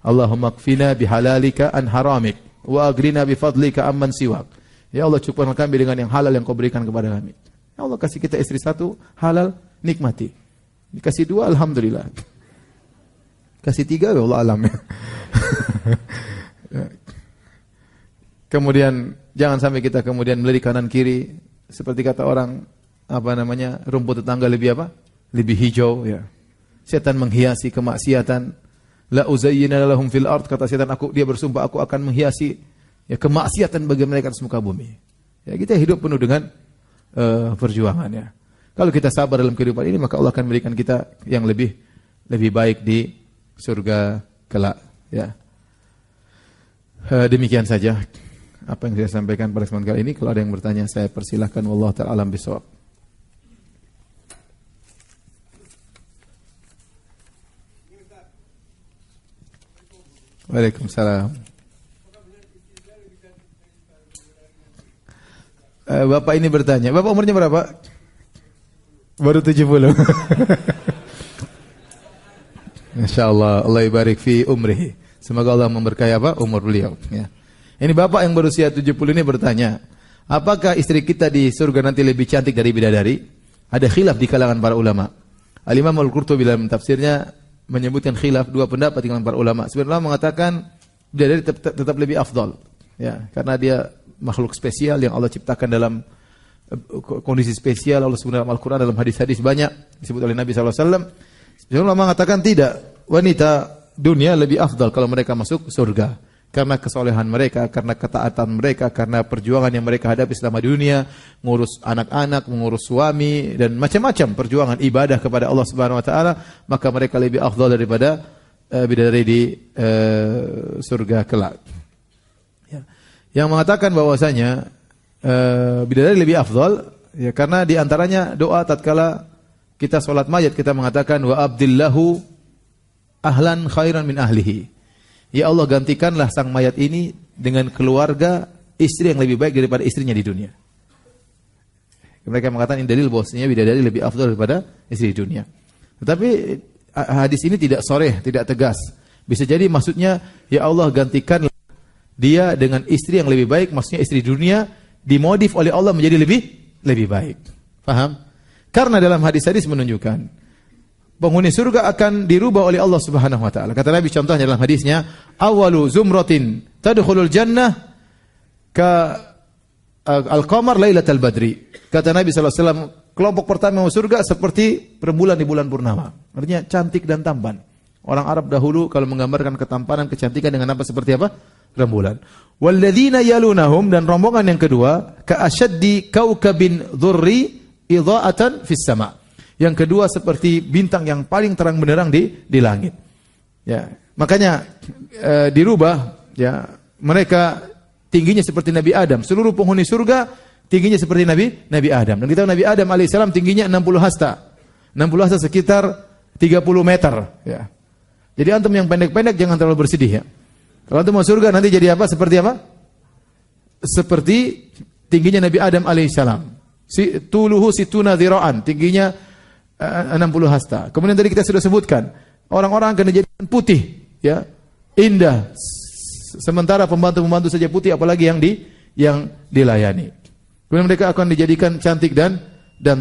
Allahumma kfina bihalalika an haramik wa agrina bifadlika amman siwak. Ya Allah, cukupkan kami dengan yang halal yang kau berikan kepada kami. Ya Allah, kasih kita istri satu halal, nikmati. Dikasih dua, alhamdulillah. Kasih tiga, ya Allah alam ya. Kemudian jangan sampai kita kemudian melirik kanan kiri seperti kata orang rumput tetangga lebih apa? Lebih hijau ya. Setan menghiasi kemaksiatan. La uzayyina lahum fil ard, kata setan, dia bersumpah aku akan menghiasi ya kemaksiatan bagi mereka di muka bumi. Ya, kita hidup penuh dengan perjuangan ya. Kalau kita sabar dalam kehidupan ini, maka Allah akan memberikan kita yang lebih baik di surga kelak ya. Demikian saja apa yang saya sampaikan pada kesempatan kali ini. Kalau ada yang bertanya, saya persilahkan. Wallahu ta'ala alam bisawab. Waalaikumsalam. Bapak ini bertanya, Bapak umurnya berapa? Baru 70. Masyaallah, Allah ibarik fi umrihi. Semoga Allah memberkahi umur beliau ya. Ini bapak yang berusia 70 ini bertanya, apakah istri kita di surga nanti lebih cantik dari bidadari? Ada khilaf di kalangan para ulama. Al-Imam Al-Qurtubi dalam tafsirnya menyebutkan khilaf, dua pendapat di kalangan para ulama. Sebenarnya mengatakan bidadari tetap lebih afdal ya, karena dia makhluk spesial yang Allah ciptakan dalam kondisi spesial. Allah sebut dalam Al-Quran, dalam hadis-hadis banyak disebut oleh Nabi SAW. Sebenarnya mengatakan tidak, wanita dunia lebih afdal kalau mereka masuk surga karena kesolehan mereka, karena ketaatan mereka, karena perjuangan yang mereka hadapi selama dunia, mengurus anak-anak, mengurus suami dan macam-macam perjuangan ibadah kepada Allah Subhanahu Wa Taala, maka mereka lebih afdal daripada bidadari di surga kelak. Yang mengatakan bahwasanya bidadari lebih afdal ya, karena di antaranya doa tatkala kita salat mayat, kita mengatakan wa abdillahu ahlan khairan min ahlihi. Ya Allah, gantikanlah sang mayat ini dengan keluarga, istri yang lebih baik daripada istrinya di dunia. Mereka mengatakan ini dalil bahwasanya bidadari lebih afdal daripada istri di dunia. Tetapi hadis ini tidak sharih, tidak tegas. Bisa jadi maksudnya ya Allah, gantikan dia dengan istri yang lebih baik, maksudnya istri dunia dimodif oleh Allah menjadi lebih baik. Paham? Karena dalam hadis-hadis menunjukkan penghuni surga akan dirubah oleh Allah Subhanahu wa taala. Kata Nabi contohnya dalam hadisnya, awalu zumratin tadkhulul jannah ka al-qamar lailatal badri. Kata Nabi sallallahu alaihi wasallam, kelompok pertama masuk surga seperti rembulan di bulan purnama. Artinya cantik dan tampan. Orang Arab dahulu kalau menggambarkan ketampanan, kecantikan dengan apa? Seperti apa? Rembulan. Walladzina yalunahum, dan rombongan yang kedua, ka asyaddi kaukabin dzurri idha'atan fis sama'. Yang kedua seperti bintang yang paling terang benderang di langit. Ya, makanya dirubah ya, mereka tingginya seperti Nabi Adam. Seluruh penghuni surga tingginya seperti Nabi Adam. Dan kita tahu Nabi Adam alaihissalam tingginya 60 hasta. 60 hasta sekitar 30 meter ya. Jadi antum yang pendek-pendek jangan terlalu bersedih ya. Kalau antum mau surga nanti jadi apa? Seperti apa? Seperti tingginya Nabi Adam alaihissalam. Tuluhu situna dhira'an, tingginya 60 hasta. Kemudian tadi kita sudah sebutkan, orang-orang akan dijadikan putih, ya, indah. Sementara pembantu-pembantu saja putih, apalagi yang dilayani. Kemudian mereka akan dijadikan cantik dan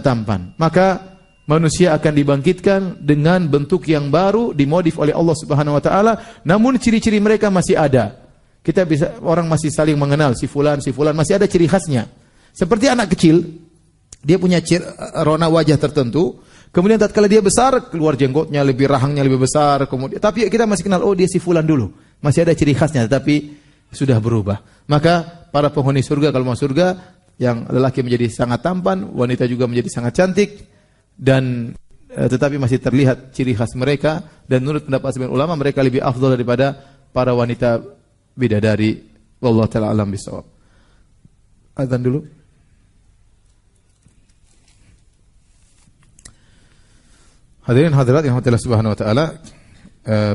tampan. Maka manusia akan dibangkitkan dengan bentuk yang baru, dimodif oleh Allah Subhanahu wa taala, namun ciri-ciri mereka masih ada. Kita bisa, orang masih saling mengenal, si fulan, masih ada ciri khasnya. Seperti anak kecil, dia punya rona wajah tertentu, kemudian tatkala dia besar, keluar jenggotnya, lebih rahangnya lebih besar, kemudian, tapi kita masih kenal, oh dia si fulan dulu. Masih ada ciri khasnya, tetapi sudah berubah. Maka para penghuni surga, kalau mau surga, yang lelaki menjadi sangat tampan, wanita juga menjadi sangat cantik, dan tetapi masih terlihat ciri khas mereka, dan menurut pendapat sebagian ulama, mereka lebih afdal daripada para wanita bidadari. Wallahu ta'ala alam bisawab. Azan dulu. Hadirin hadirat yang Allah Subhanahu wa taala,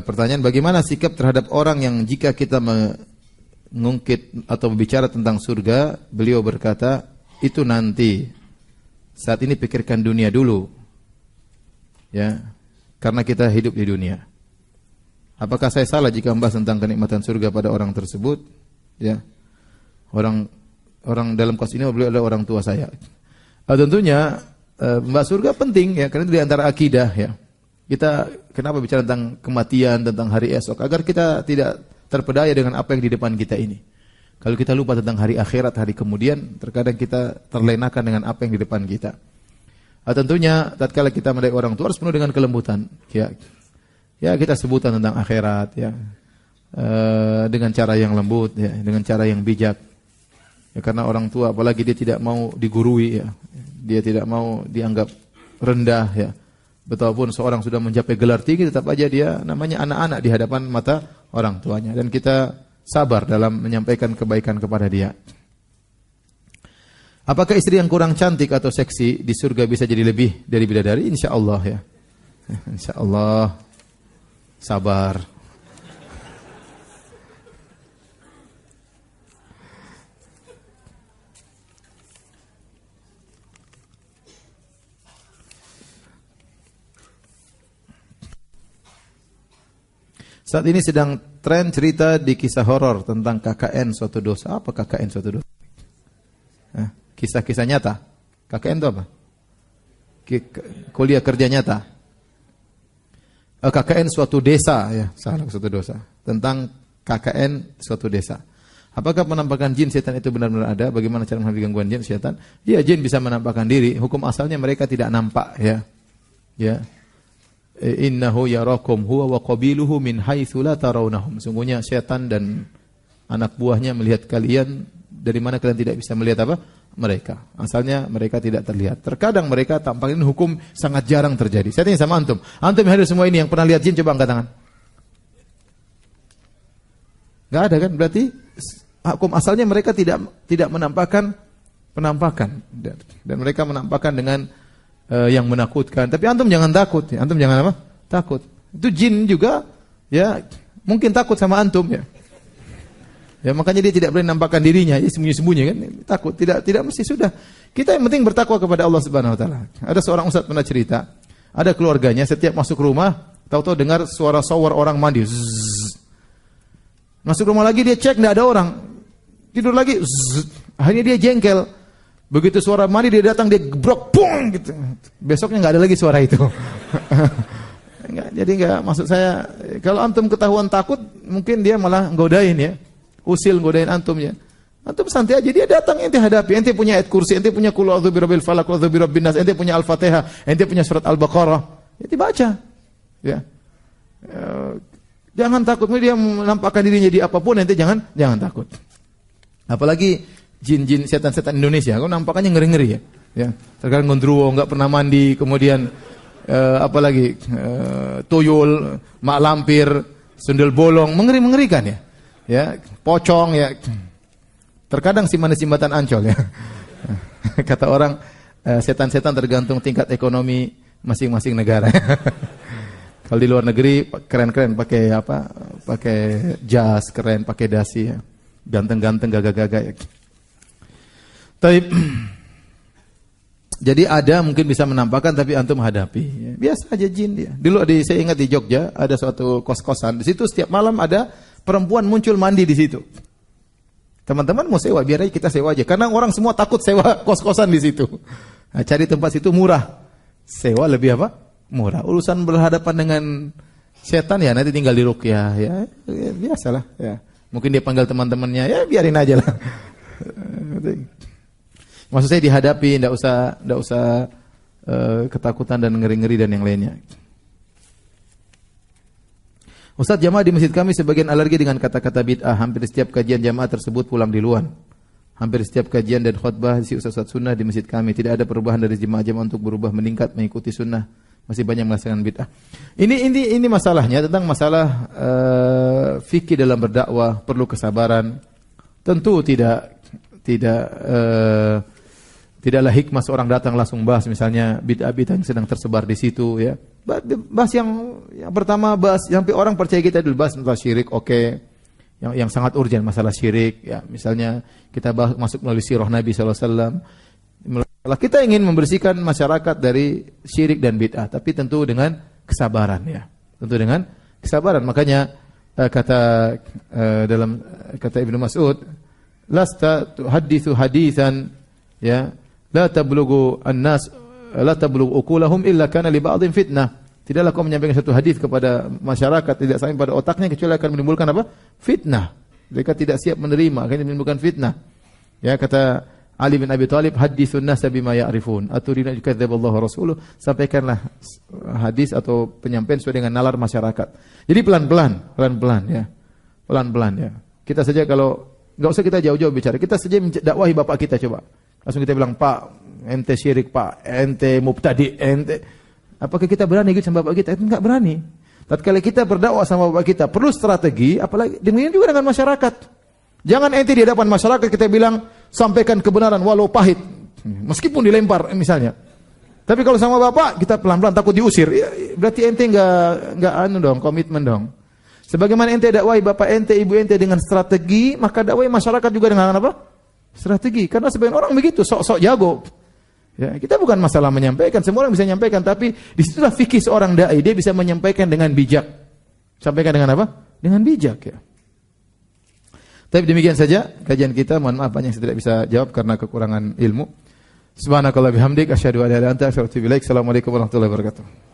pertanyaan bagaimana sikap terhadap orang yang jika kita mengungkit atau berbicara tentang surga, beliau berkata, itu nanti. Saat ini pikirkan dunia dulu. Ya. Karena kita hidup di dunia. Apakah saya salah jika membahas tentang kenikmatan surga pada orang tersebut? Ya. Orang dalam kasus ini beliau adalah orang tua saya. Tentunya membahas surga penting ya, karena itu di antara akidah ya. Kita kenapa bicara tentang kematian, tentang hari esok, agar kita tidak terpedaya dengan apa yang di depan kita ini. Kalau kita lupa tentang hari akhirat, hari kemudian, terkadang kita terlenakan dengan apa yang di depan kita. Tentunya tatkala kita mendidik orang tua harus penuh dengan kelembutan ya. Ya kita sebutan tentang akhirat ya, dengan cara yang lembut ya, dengan cara yang bijak ya, karena orang tua apalagi dia tidak mau digurui ya, dia tidak mau dianggap rendah ya. Betapapun seorang sudah mencapai gelar tinggi, tetap aja dia namanya anak-anak di hadapan mata orang tuanya, dan kita sabar dalam menyampaikan kebaikan kepada dia. Apakah istri yang kurang cantik atau seksi di surga bisa jadi lebih dari bidadari? Insya Allah ya, insya Allah. Sabar. Saat ini sedang tren cerita di kisah horor tentang KKN suatu dosa. Apa KKN suatu dosa? Kisah-kisah nyata. KKN itu apa? Kuliah kerja nyata. KKN suatu desa ya, salah suatu dosa. Tentang KKN suatu desa. Apakah penampakan jin setan itu benar-benar ada? Bagaimana cara menghadapi gangguan jin setan? Ya, jin bisa menampakkan diri. Hukum asalnya mereka tidak nampak ya. Ya. Innahu yarakum huwa wa qabiluhu min haitsu la tarawnahum. Sungguhnya setan dan anak buahnya melihat kalian dari mana kalian tidak bisa melihat apa? Mereka. Asalnya mereka tidak terlihat. Terkadang mereka tampaknya hukum sangat jarang terjadi. Saya tanya sama antum. Antum yang hadir semua ini yang pernah lihat jin, coba angkat tangan. Enggak ada kan? Berarti hukum asalnya mereka tidak menampakkan penampakan, dan mereka menampakkan dengan yang menakutkan. Tapi antum jangan takut ya. Antum jangan apa? Takut. Itu jin juga ya mungkin takut sama antum ya. Ya makanya dia tidak boleh nampakkan dirinya, dia sembunyi-sembunyi kan, takut. Tidak mesti sudah. Kita yang penting bertakwa kepada Allah Subhanahu wa taala. Ada seorang ustaz pernah cerita, ada keluarganya setiap masuk rumah, tahu-tahu dengar suara shower orang mandi. Zzz. Masuk rumah lagi dia cek enggak ada orang. Tidur lagi. Zzz. Akhirnya dia jengkel. Begitu suara mandi dia datang, dia gebrok, pung gitu. Besoknya enggak ada lagi suara itu. Jadi enggak, maksud saya kalau antum ketahuan takut, mungkin dia malah godain ya. Usil godain antum ya. Antum santai aja, dia datang, ente hadapi. Ente punya ayat kursi, ente punya qul a'udzu birabbil falaq, qul a'udzu birabbin nas, ente punya Al-Fatihah, ente punya surat Al-Baqarah. Ente baca. Ya. Jangan takut, dia menampakkan dirinya di apapun, ente jangan takut. Apalagi jin-jin setan-setan Indonesia, kok nampakannya ngeri-ngeri ya. Ya. Terkadang gondruwo, enggak pernah mandi, kemudian apalagi tuyul, mak lampir, sundel bolong, mengerikan ya. Ya, pocong ya. Terkadang simbatan Ancol ya. Kata orang setan-setan tergantung tingkat ekonomi masing-masing negara. Kalau di luar negeri keren-keren pakai apa? Pakai jas keren, pakai dasi ya. Ganteng-ganteng gagah-gagah ya. Jadi ada mungkin bisa menampakkan tapi antum hadapi. Ya. Biasa aja jin dia. Dulu saya ingat di Jogja ada suatu kos-kosan. Di situ setiap malam ada perempuan muncul mandi di situ. Teman-teman mau sewa, biar aja kita sewa aja. Karena orang semua takut sewa kos-kosan di situ. Nah, cari tempat situ murah. Sewa lebih apa? Murah. Urusan berhadapan dengan setan ya nanti tinggal diruqyah ya biasalah ya. Mungkin dia panggil teman-temannya, ya biarin aja lah. Maksud saya dihadapi, enggak usah ketakutan dan ngeri-ngeri dan yang lainnya. Ustaz, jamaah di masjid kami sebagian alergi dengan kata-kata bid'ah. Hampir setiap kajian jamaah tersebut pulang duluan. Hampir setiap kajian dan khutbah si ustaz-ustaz sunnah di masjid kami tidak ada perubahan dari jemaah-jemaah untuk berubah meningkat mengikuti sunnah. Masih banyak melaksanakan bid'ah. Ini masalahnya tentang masalah fikih dalam berdakwah, perlu kesabaran. Tentu tidaklah hikmah seorang datang langsung bahas misalnya bid'ah-bid'ah yang sedang tersebar di situ ya. Bahas yang pertama sampai orang percaya kita dulu bahas tentang syirik, oke. Yang sangat urgen masalah syirik ya. Misalnya kita bahas masuk melalui sirah Nabi sallallahu alaihi wasallam. Kita ingin membersihkan masyarakat dari syirik dan bid'ah, tapi tentu dengan kesabaran ya. Tentu dengan kesabaran. Makanya dalam kata Ibnu Mas'ud, lasta tuhadditsu haditsan ya, la tablughu uqulahum illa kana li ba'dhin fitnah. Tidaklah kau menyampaikan satu hadis kepada masyarakat tidak sampai pada otaknya kecuali akan menimbulkan apa? Fitnah. Mereka tidak siap menerima, akan menimbulkan fitnah. Ya, kata Ali bin Abi Thalib, haditsun nas bima ya'rifun, aturina yukadziballahu rasuluh, sampaikanlah hadis atau penyampaian sesuai dengan nalar masyarakat. Jadi pelan-pelan ya. Pelan-pelan ya. Kita saja kalau enggak usah kita jauh-jauh bicara, kita saja dakwahi bapak kita coba. Langsung kita bilang, "Pak, ente syirik, Pak, ente mubtadi, ente." Apakah kita berani gitu sama bapak kita? Enggak berani. Tatkala kita berdakwah sama bapak kita, perlu strategi, apalagi demikian juga dengan masyarakat. Jangan ente di hadapan masyarakat kita bilang sampaikan kebenaran walau pahit, meskipun dilempar misalnya. Tapi kalau sama bapak kita pelan-pelan takut diusir, ya, berarti ente enggak komitmen dong. Sebagaimana ente dakwahi bapak ente, ibu ente dengan strategi, maka dakwahi masyarakat juga dengan apa? Strategi. Karena sebagian orang begitu, sok-sok jago. Ya, kita bukan masalah menyampaikan, semua orang bisa menyampaikan, tapi disitulah fikih seorang dai, dia bisa menyampaikan dengan bijak. Sampaikan dengan apa? Dengan bijak ya. Tapi demikian saja kajian kita. Mohon maaf banyak yang saya tidak bisa jawab karena kekurangan ilmu. Subhanakallah bihamdik asyhadu an la ilaha illa anta astaghfiruka wa atubu ilaik. Assalamualaikum warahmatullahi wabarakatuh.